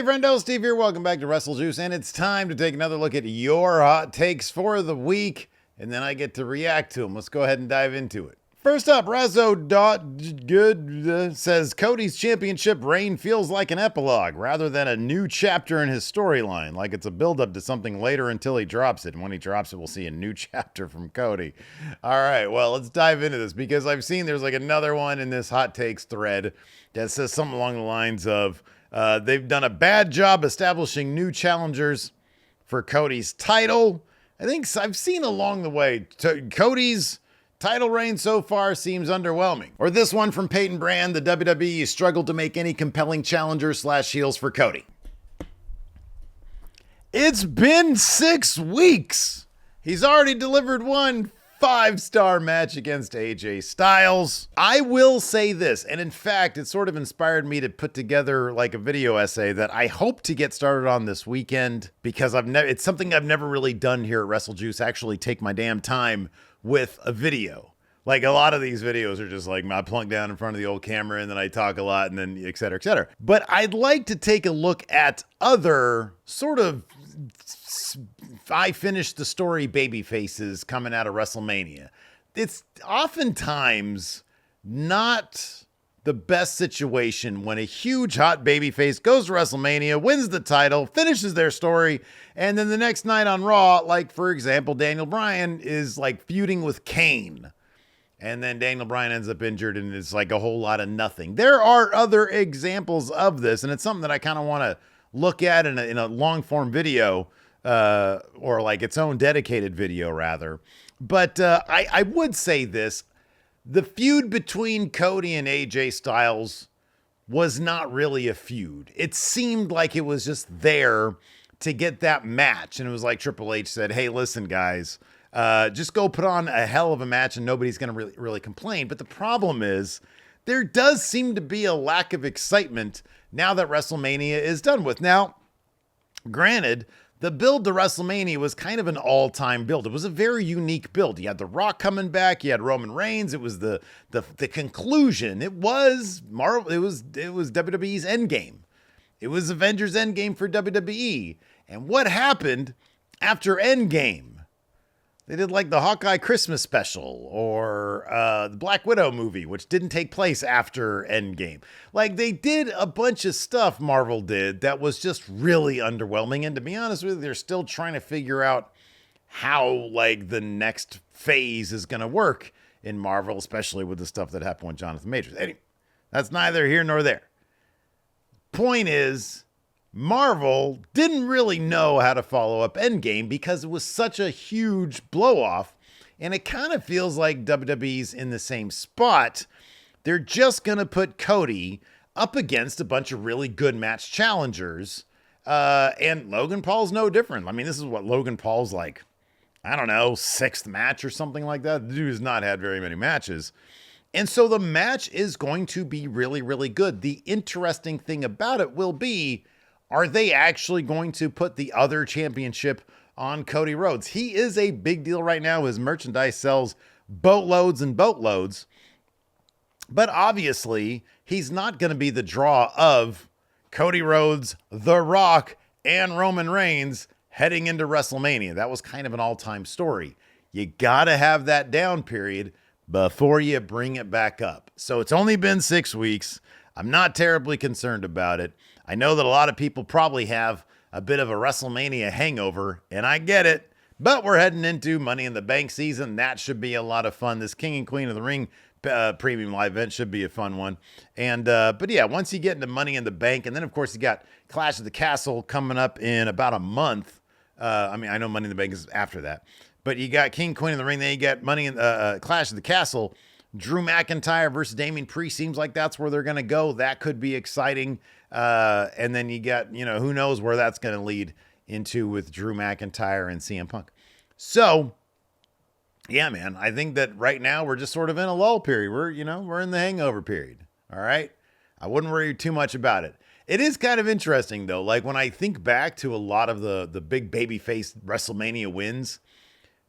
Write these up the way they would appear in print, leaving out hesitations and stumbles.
Hey friendo, Steve here. Welcome back to WrestleJuice, and it's time to take another look at your hot takes for the week, and then I get to react to them. Let's go ahead and dive into it. First up, Razzo.good says Cody's championship reign feels like an epilogue rather than a new chapter in his storyline, like it's a build-up to something later until he drops it. And when he drops it, we'll see a new chapter from Cody. All right, well, let's dive into this because I've seen there's like another one in this hot takes thread that says something along the lines of they've done a bad job establishing new challengers for Cody's title. I think I've seen along the way Cody's title reign so far seems underwhelming. Or this one from Peyton Brand, the WWE struggled to make any compelling challengers / heels for Cody. It's been 6 weeks. He's already delivered one 5-star match against AJ Styles. I will say this, and in fact, it sort of inspired me to put together like a video essay that I hope to get started on this weekend because it's something I've never really done here at WrestleJuice, actually take my damn time with a video. Like a lot of these videos are just like I plunk down in front of the old camera and then I talk a lot and then et cetera, et cetera. But I'd like to take a look at other sort of I finished the story baby faces coming out of WrestleMania. It's oftentimes not the best situation when a huge hot baby face goes to WrestleMania, wins the title, finishes their story, and then the next night on Raw, like for example, Daniel Bryan is like feuding with Kane. And then Daniel Bryan ends up injured and it's like a whole lot of nothing. There are other examples of this, and it's something that I kind of want to look at in a long form video, or like its own dedicated video rather. But I would say this. The feud between Cody and AJ Styles was not really a feud. It seemed like it was just there to get that match. And it was like Triple H said, hey, listen, guys, just go put on a hell of a match and nobody's going to really complain. But the problem is there does seem to be a lack of excitement now that WrestleMania is done with. Now, granted, the build to WrestleMania was kind of an all-time build. It was a very unique build. You had The Rock coming back. You had Roman Reigns. It was the conclusion. It was Marvel. It was WWE's Endgame. It was Avengers Endgame for WWE. And what happened after Endgame? They did like the Hawkeye Christmas special or the Black Widow movie, which didn't take place after Endgame. Like they did a bunch of stuff Marvel did that was just really underwhelming. And to be honest with you, they're still trying to figure out how like the next phase is going to work in Marvel, especially with the stuff that happened with Jonathan Majors. Anyway, that's neither here nor there. Point is, Marvel didn't really know how to follow up Endgame because it was such a huge blow-off, and it kind of feels like WWE's in the same spot. They're just going to put Cody up against a bunch of really good match challengers, and Logan Paul's no different. I mean, this is what Logan Paul's like, I don't know, 6th match or something like that. The dude has not had very many matches. And so the match is going to be really, really good. The interesting thing about it will be, are they actually going to put the other championship on Cody Rhodes? He is a big deal right now. His merchandise sells boatloads and boatloads. But obviously, he's not going to be the draw of Cody Rhodes, The Rock, and Roman Reigns heading into WrestleMania. That was kind of an all-time story. You got to have that down period before you bring it back up. So it's only been 6 weeks. I'm not terribly concerned about it. I know that a lot of people probably have a bit of a WrestleMania hangover, and I get it, but we're heading into Money in the Bank season. That should be a lot of fun. This King and Queen of the Ring premium live event should be a fun one. And but yeah, once you get into Money in the Bank, and then of course you got Clash of the Castle coming up in about a month. I mean, I know Money in the Bank is after that, but you got King, Queen of the Ring, then you got Money in Clash of the Castle. Drew McIntyre versus Damian Priest seems like that's where they're going to go. That could be exciting. And then you got, who knows where that's going to lead into with Drew McIntyre and CM Punk. So, yeah, man, I think that right now we're just sort of in a lull period. We're in the hangover period. All right. I wouldn't worry too much about it. It is kind of interesting, though. Like when I think back to a lot of the big babyface WrestleMania wins,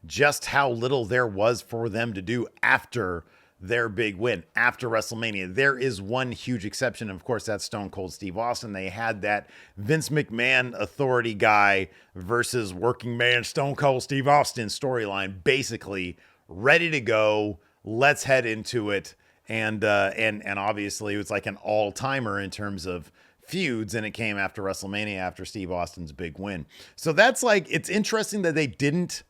just how little there was for them to do after their big win after WrestleMania. There is one huge exception. Of course, that's Stone Cold Steve Austin. They had that Vince McMahon authority guy versus working man Stone Cold Steve Austin storyline basically ready to go. Let's head into it. And obviously it was like an all-timer in terms of feuds, and it came after WrestleMania after Steve Austin's big win. So that's like, it's interesting that they didn't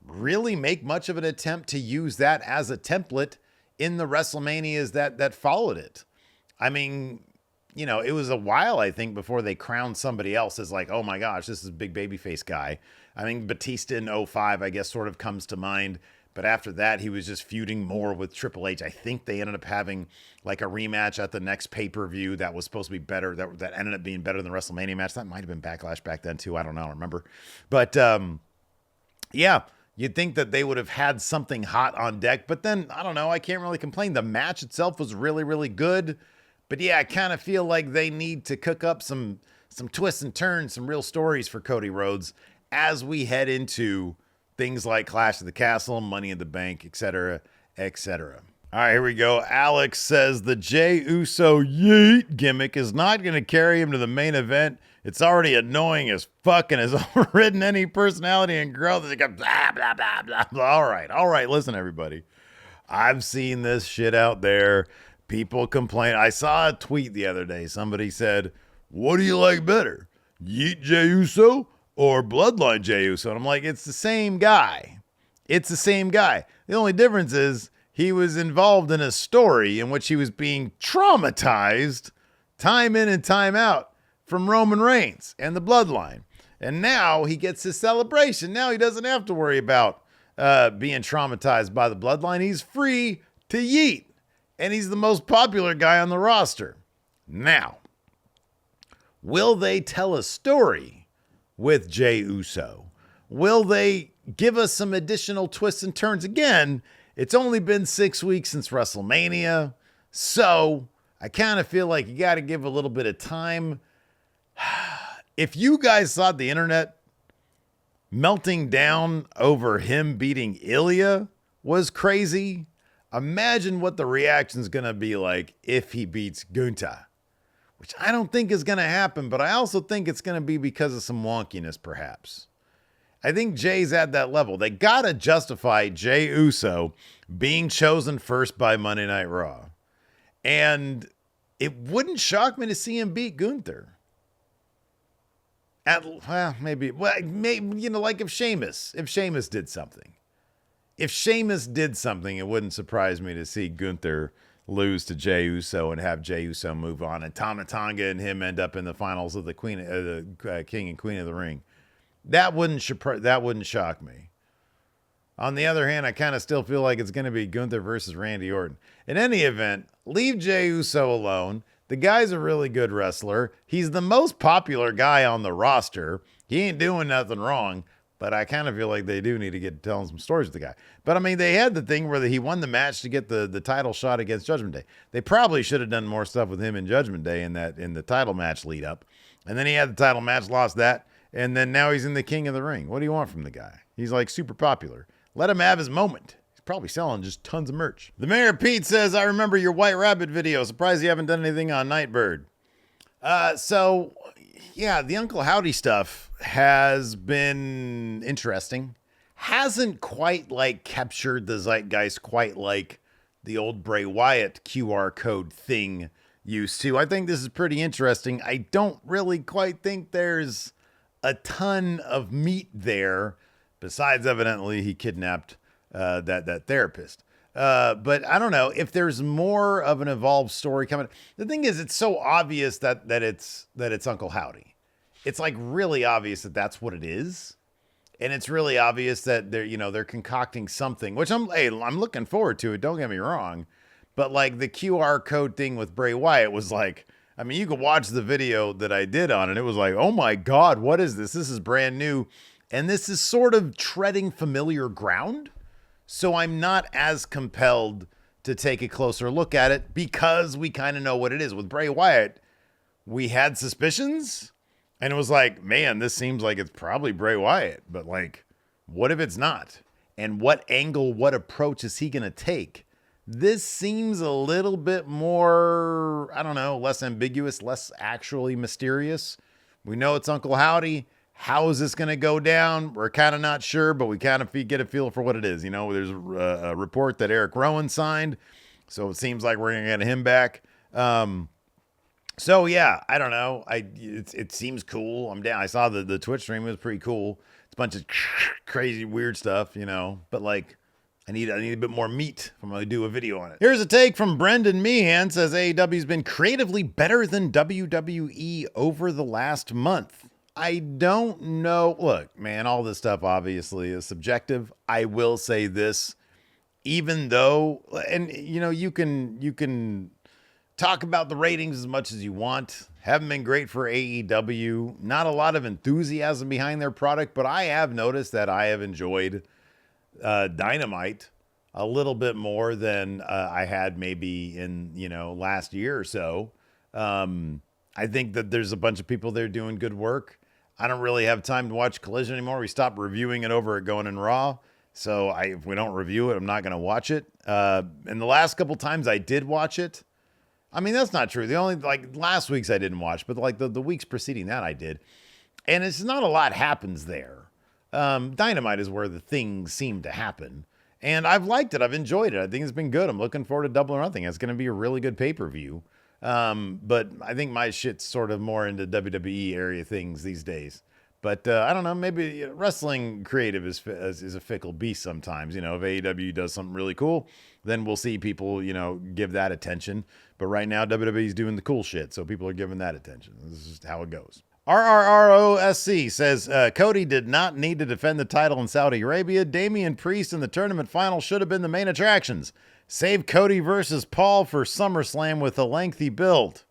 really make much of an attempt to use that as a template in the WrestleManias that followed it. I mean, you know, it was a while, I think, before they crowned somebody else as like, oh my gosh, this is a big babyface guy. I mean, Batista in 05, I guess, sort of comes to mind. But after that, he was just feuding more with Triple H. I think they ended up having like a rematch at the next pay-per-view that was supposed to be better. That ended up being better than the WrestleMania match. That might have been Backlash back then too. I don't know. I don't remember. But yeah. You'd think that they would have had something hot on deck, but then, I don't know, I can't really complain. The match itself was really, really good. But yeah, I kind of feel like they need to cook up some twists and turns, some real stories for Cody Rhodes as we head into things like Clash of the Castle, Money in the Bank, etc., etc. All right, here we go. Alex says the Jey Uso yeet gimmick is not going to carry him to the main event. It's already annoying as fuck and has overridden any personality and growth. It's like blah, blah, blah, blah, blah. All right. Listen, everybody. I've seen this shit out there. People complain. I saw a tweet the other day. Somebody said, what do you like better? Yeet Jey Uso or Bloodline Jey Uso? And I'm like, it's the same guy. It's the same guy. The only difference is he was involved in a story in which he was being traumatized time in and time out from Roman Reigns and the Bloodline. And now he gets his celebration. Now he doesn't have to worry about being traumatized by the Bloodline. He's free to yeet. And he's the most popular guy on the roster. Now, will they tell a story with Jey Uso? Will they give us some additional twists and turns? Again, it's only been 6 weeks since WrestleMania. So I kind of feel like you got to give a little bit of time. If you guys saw the internet melting down over him beating Ilya was crazy, imagine what the reaction's going to be like if he beats Gunther, which I don't think is going to happen, but I also think it's going to be because of some wonkiness, perhaps. I think Jay's at that level. They got to justify Jey Uso being chosen first by Monday Night Raw. And it wouldn't shock me to see him beat Gunther. Maybe, you know, like if Sheamus did something. If Sheamus did something, it wouldn't surprise me to see Gunther lose to Jey Uso and have Jey Uso move on, and Tama Tonga and him end up in the finals of the King and Queen of the Ring. That wouldn't shock me. On the other hand, I kind of still feel like it's going to be Gunther versus Randy Orton. In any event, leave Jey Uso alone. The guy's a really good wrestler. He's the most popular guy on the roster. He ain't doing nothing wrong, but I kind of feel like they do need to get telling some stories with the guy. But I mean, they had the thing where he won the match to get the title shot against Judgment Day. They probably should have done more stuff with him in Judgment Day in the title match lead up. And then he had the title match, lost that, and then now he's in the King of the Ring. What do you want from the guy? He's like super popular. Let him have his moment. Probably selling just tons of merch. The Mayor Pete says, I remember your White Rabbit video. Surprised you haven't done anything on Nightbird. So yeah, the Uncle Howdy stuff has been interesting. Hasn't quite like captured the zeitgeist quite like the old Bray Wyatt QR code thing used to. I think this is pretty interesting. I don't really quite think there's a ton of meat there, besides evidently he kidnapped that therapist. But I don't know if there's more of an evolved story coming. The thing is, it's so obvious that it's Uncle Howdy. It's like really obvious that that's what it is. And it's really obvious that they're concocting something, which I'm looking forward to it. Don't get me wrong. But like the QR code thing with Bray Wyatt was like, I mean, you could watch the video that I did on it. It was like, oh my God, what is this? This is brand new. And this is sort of treading familiar ground. So I'm not as compelled to take a closer look at it because we kind of know what it is. With Bray Wyatt, we had suspicions and it was like, man, this seems like it's probably Bray Wyatt. But like, what if it's not? And what angle, what approach is he going to take? This seems a little bit more, I don't know, less ambiguous, less actually mysterious. We know it's Uncle Howdy. How is this going to go down? We're kind of not sure, but we kind of get a feel for what it is. You know, there's a report that Eric Rowan signed, so it seems like we're going to get him back. So yeah, I don't know. It seems cool. I'm down. I saw the Twitch stream. It was pretty cool. It's a bunch of crazy weird stuff, you know. But like, I need a bit more meat if I'm going to do a video on it. Here's a take from Brendan Meehan. Says AEW's been creatively better than WWE over the last month. I don't know. Look, man, all this stuff obviously is subjective. I will say this, even though, and you know, you can talk about the ratings as much as you want. Haven't been great for AEW. Not a lot of enthusiasm behind their product, but I have noticed that I have enjoyed Dynamite a little bit more than I had maybe in, you know, last year or so. I think that there's a bunch of people there doing good work. I don't really have time to watch Collision anymore. We stopped reviewing it over at Going in Raw. So if we don't review it, I'm not going to watch it. And the last couple times I did watch it, I mean, that's not true. The only, like, last week's I didn't watch, but like the weeks preceding that I did. And it's not a lot happens there. Dynamite is where the things seem to happen. And I've liked it. I've enjoyed it. I think it's been good. I'm looking forward to Double or Nothing. It's going to be a really good pay-per-view. But I think my shit's sort of more into WWE area things these days. But I don't know, maybe wrestling creative is a fickle beast sometimes. You know, if AEW does something really cool, then we'll see people, you know, give that attention. But right now, WWE's doing the cool shit, so people are giving that attention. This is just how it goes. RRROSC says, Cody did not need to defend the title in Saudi Arabia. Damian Priest in the tournament final should have been the main attractions. Save Cody versus Paul for SummerSlam with a lengthy build.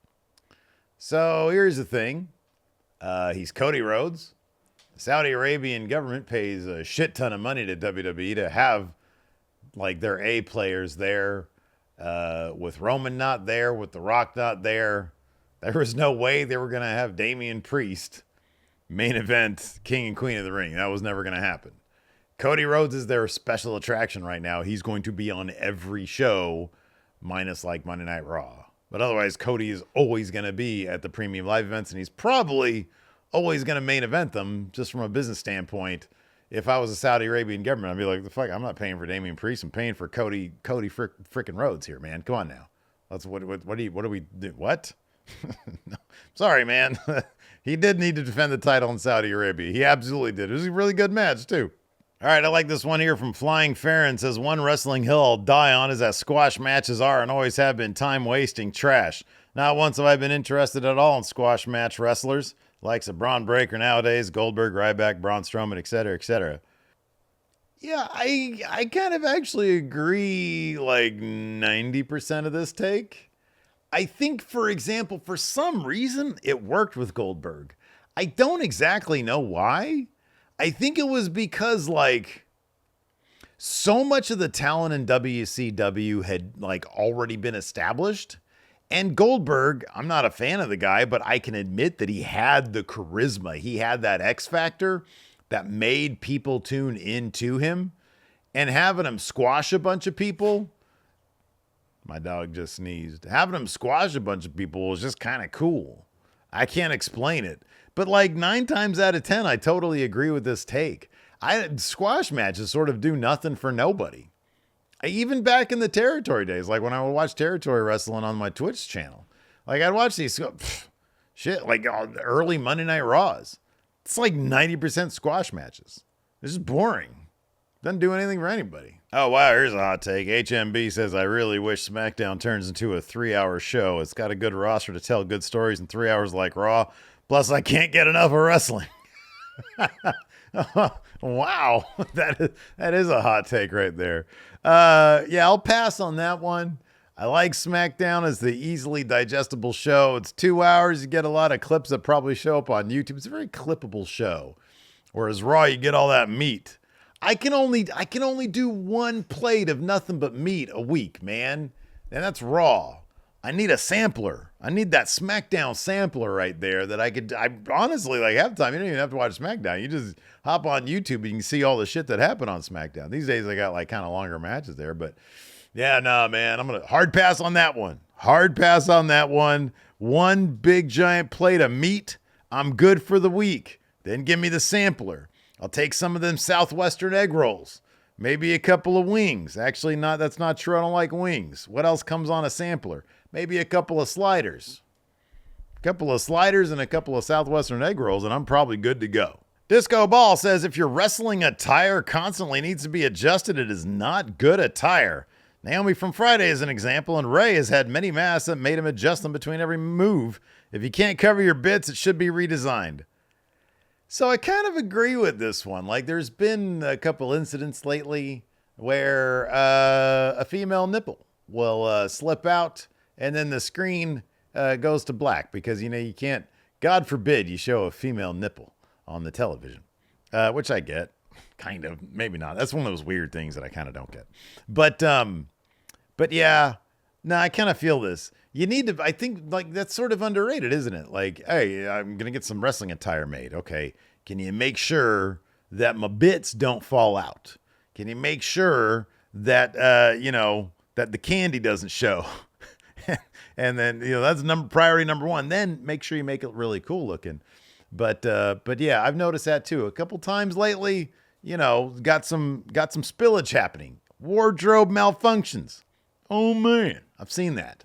So here's the thing. He's Cody Rhodes. The Saudi Arabian government pays a shit ton of money to WWE to have like their A players there. With Roman not there, with The Rock not there, there was no way they were going to have Damian Priest main event King and Queen of the Ring. That was never going to happen. Cody Rhodes is their special attraction right now. He's going to be on every show, minus like Monday Night Raw. But otherwise, Cody is always going to be at the premium live events, and he's probably always going to main event them, just from a business standpoint. If I was a Saudi Arabian government, I'd be like, the fuck, I'm not paying for Damian Priest. I'm paying for Cody frickin' Rhodes here, man. Come on now. That's what do we do? What? No, sorry, man. He did need to defend the title in Saudi Arabia. He absolutely did. It was a really good match, too. All right, I like this one here from Flying Farron. Says, one wrestling hill I'll die on is that squash matches are and always have been time-wasting trash. Not once have I been interested at all in squash match wrestlers. Likes of Braun Breaker nowadays, Goldberg, Ryback, Braun Strowman, etc., etc. Yeah, I kind of actually agree like 90% of this take. I think, for example, for some reason, it worked with Goldberg. I don't exactly know why. I think it was because, like, so much of the talent in WCW had, like, already been established. And Goldberg, I'm not a fan of the guy, but I can admit that he had the charisma. He had that X factor that made people tune into him. And having him squash a bunch of people, my dog just sneezed. Having him squash a bunch of people was just kind of cool. I can't explain it. But like 9 times out of 10, I totally agree with this take. Squash matches sort of do nothing for nobody. Even back in the territory days, like when I would watch territory wrestling on my Twitch channel, like I'd watch these shit, like early Monday Night Raws. It's like 90% squash matches. It's just boring. Doesn't do anything for anybody. Oh, wow, here's a hot take. HMB says, I really wish SmackDown turns into a 3-hour show. It's got a good roster to tell good stories in 3 hours like Raw. Plus, I can't get enough of wrestling. Wow, that is a hot take right there. Yeah, I'll pass on that one. I like SmackDown as the easily digestible show. It's 2 hours. You get a lot of clips that probably show up on YouTube. It's a very clippable show. Whereas Raw, you get all that meat. I can only do one plate of nothing but meat a week, man. And that's Raw. I need a sampler. I need that SmackDown sampler right there that I honestly, like, half the time, you don't even have to watch SmackDown. You just hop on YouTube and you can see all the shit that happened on SmackDown. These days, I got, like, kind of longer matches there, but Yeah, nah, man. I'm going to hard pass on that one. Hard pass on that one. One big giant plate of meat. I'm good for the week. Then give me the sampler. I'll take some of them Southwestern egg rolls. Maybe a couple of wings. Actually, that's not true. I don't like wings. What else comes on a sampler? Maybe a couple of sliders. A couple of sliders and a couple of Southwestern egg rolls, and I'm probably good to go. Disco Ball says if your wrestling attire constantly needs to be adjusted, it is not good attire. Naomi from Friday is an example, and Ray has had many masks that made him adjust them between every move. If you can't cover your bits, it should be redesigned. So I kind of agree with this one. Like, there's been a couple incidents lately where a female nipple will slip out, and then the screen goes to black because, you can't, God forbid, you show a female nipple on the television, which I get, kind of, maybe not. That's one of those weird things that I kind of don't get. But yeah, no, I kind of feel this. You need to, I think, like, that's sort of underrated, isn't it? Like, hey, I'm going to get some wrestling attire made. Okay. Can you make sure that my bits don't fall out? Can you make sure that, that the candy doesn't show? And then, that's priority number one. Then make sure you make it really cool looking. But yeah, I've noticed that too. A couple times lately, got some spillage happening. Wardrobe malfunctions. Oh man, I've seen that.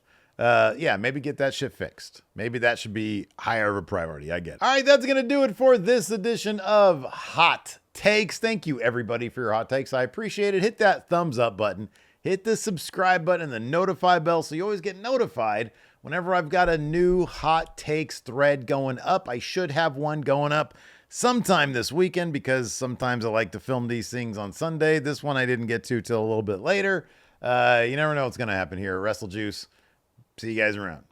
Yeah, maybe get that shit fixed. Maybe that should be higher of a priority. I get it. All right, that's going to do it for this edition of Hot Takes. Thank you, everybody, for your hot takes. I appreciate it. Hit that thumbs up button. Hit the subscribe button and the notify bell so you always get notified whenever I've got a new Hot Takes thread going up. I should have one going up sometime this weekend because sometimes I like to film these things on Sunday. This one I didn't get to till a little bit later. You never know what's going to happen here at WrestleJuice. See you guys around.